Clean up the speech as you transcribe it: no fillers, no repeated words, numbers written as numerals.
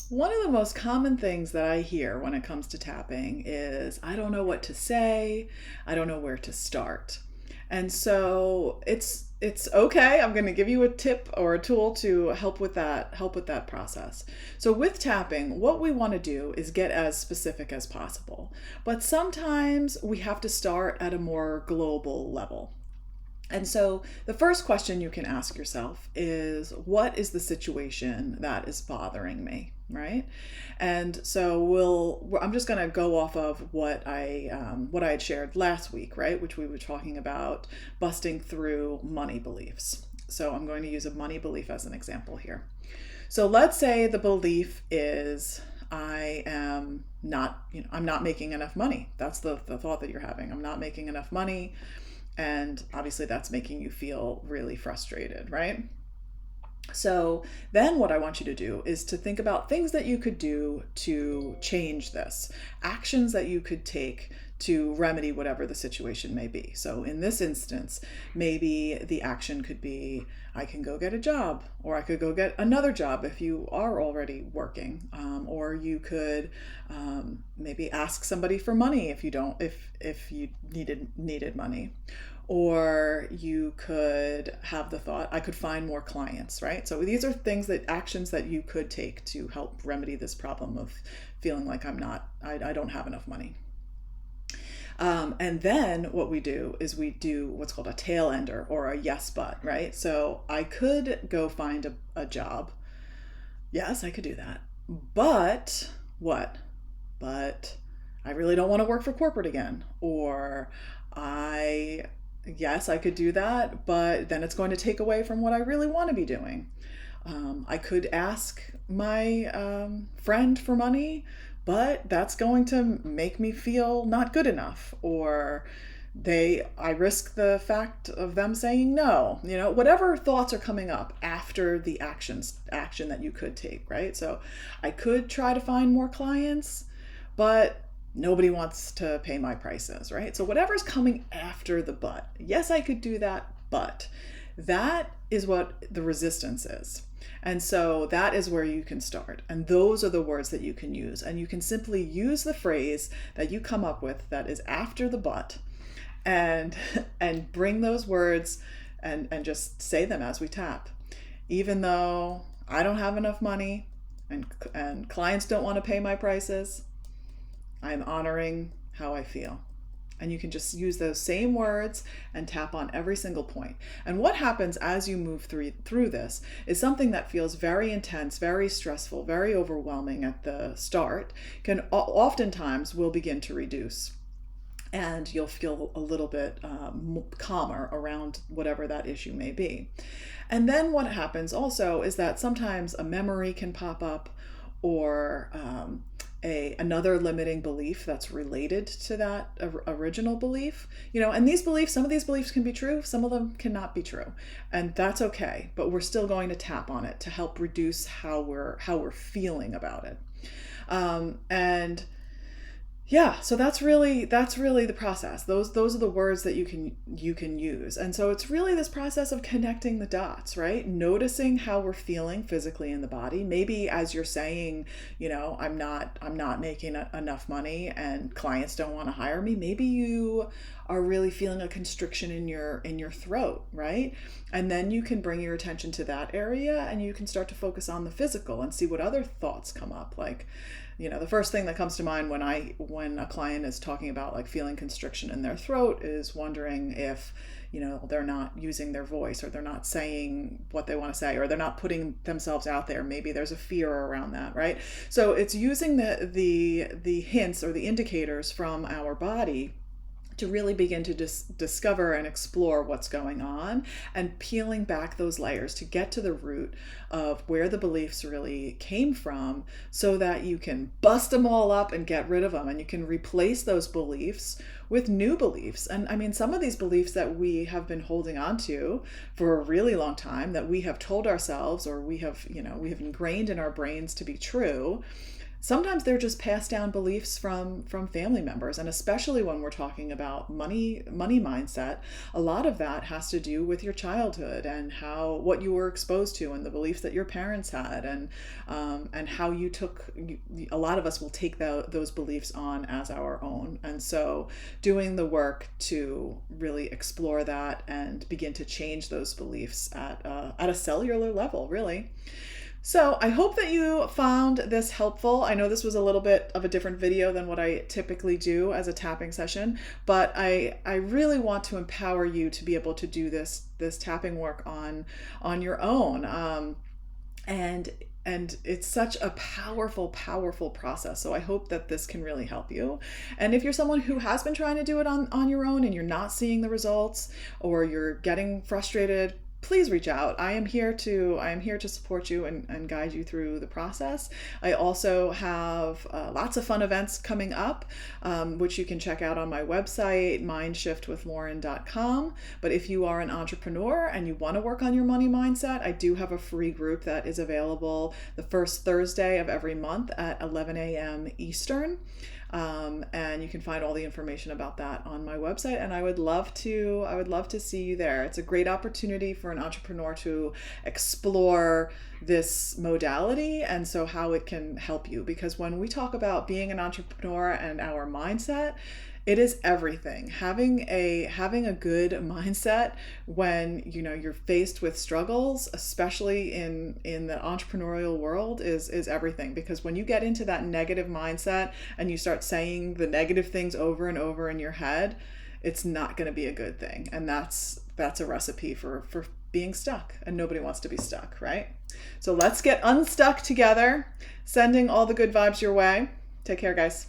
One of the most common things that I hear when it comes to tapping is, I don't know what to say, I don't know where to start. And so it's okay. I'm going to give you a tip or a tool to help with that process. So with tapping, what we want to do is get as specific as possible. But sometimes we have to start at a more global level. And so the first question you can ask yourself is, what is the situation that is bothering me, right? And so I'm just going to go off of what I had shared last week, right, which we were talking about busting through money beliefs. So I'm going to use a money belief as an example here. So let's say the belief is, I'm not making enough money. That's the thought that you're having. I'm not making enough money. And obviously, that's making you feel really frustrated, right? So then what I want you to do is to think about things that you could do to change this, actions that you could take to remedy whatever the situation may be. So in this instance, maybe the action could be, I can go get a job, or I could go get another job if you are already working, or you could maybe ask somebody for money if you don't, if you needed money, or you could have the thought, I could find more clients, right? So these are actions that you could take to help remedy this problem of feeling like I don't have enough money. And then what we do is we do what's called a tail ender or a yes but, right? So I could go find a job. Yes, I could do that. But what? But I really don't want to work for corporate again. Or I, yes, I could do that, but then it's going to take away from what I really want to be doing. I could ask my friend for money, but that's going to make me feel not good enough. Or I risk the fact of them saying no. Whatever thoughts are coming up after the action that you could take, right? So I could try to find more clients, but nobody wants to pay my prices, right? So whatever's coming after the but, yes, I could do that, but that is what the resistance is. And so that is where you can start. And those are the words that you can use. And you can simply use the phrase that you come up with that is after the but, and and bring those words and just say them as we tap. Even though I don't have enough money and clients don't want to pay my prices, I'm honoring how I feel. And you can just use those same words and tap on every single point. And what happens as you move through this is something that feels very intense, very stressful, very overwhelming at the start can oftentimes will begin to reduce. And you'll feel a little bit calmer around whatever that issue may be. And then what happens also is that sometimes a memory can pop up, or another limiting belief that's related to that original belief. And some of these beliefs can be true, some of them cannot be true, and that's okay. But we're still going to tap on it to help reduce how we're feeling about it. And yeah, so that's really the process. Those are the words that you can use. And so it's really this process of connecting the dots, right? Noticing how we're feeling physically in the body. Maybe as you're saying, I'm not making enough money and clients don't want to hire me. Maybe you are really feeling a constriction in your throat, right? And then you can bring your attention to that area and you can start to focus on the physical and see what other thoughts come up. Like, the first thing that comes to mind when a client is talking about like feeling constriction in their throat is wondering if they're not using their voice, or they're not saying what they want to say, or they're not putting themselves out there. Maybe there's a fear around that, right? So it's using the hints or the indicators from our body to really begin to discover and explore what's going on, and peeling back those layers to get to the root of where the beliefs really came from, so that you can bust them all up and get rid of them, and you can replace those beliefs with new beliefs. And I mean, some of these beliefs that we have been holding on to for a really long time, that we have told ourselves, or we have ingrained in our brains to be true, sometimes they're just passed down beliefs from family members, and especially when we're talking about money mindset, a lot of that has to do with your childhood and how what you were exposed to and the beliefs that your parents had, and how you took a lot of us will take those beliefs on as our own. And so doing the work to really explore that and begin to change those beliefs at a cellular level, really. So I hope that you found this helpful. I know this was a little bit of a different video than what I typically do as a tapping session, but I really want to empower you to be able to do this tapping work on your own. And it's such a powerful, powerful process. So I hope that this can really help you. And if you're someone who has been trying to do it on your own and you're not seeing the results, or you're getting frustrated, please reach out. I am here to support you and guide you through the process. I also have lots of fun events coming up, which you can check out on my website, mindshiftwithlauren.com. But if you are an entrepreneur and you want to work on your money mindset, I do have a free group that is available the first Thursday of every month at 11 a.m. Eastern. And you can find all the information about that on my website. And I would love to see you there. It's a great opportunity for an entrepreneur to explore this modality, and so how it can help you. Because when we talk about being an entrepreneur and our mindset, it is everything. Having a good mindset when you're faced with struggles, especially in the entrepreneurial world, is everything. Because when you get into that negative mindset and you start saying the negative things over and over in your head, it's not going to be a good thing. And that's a recipe for being stuck, and nobody wants to be stuck, right? So let's get unstuck together. Sending all the good vibes your way. Take care, guys.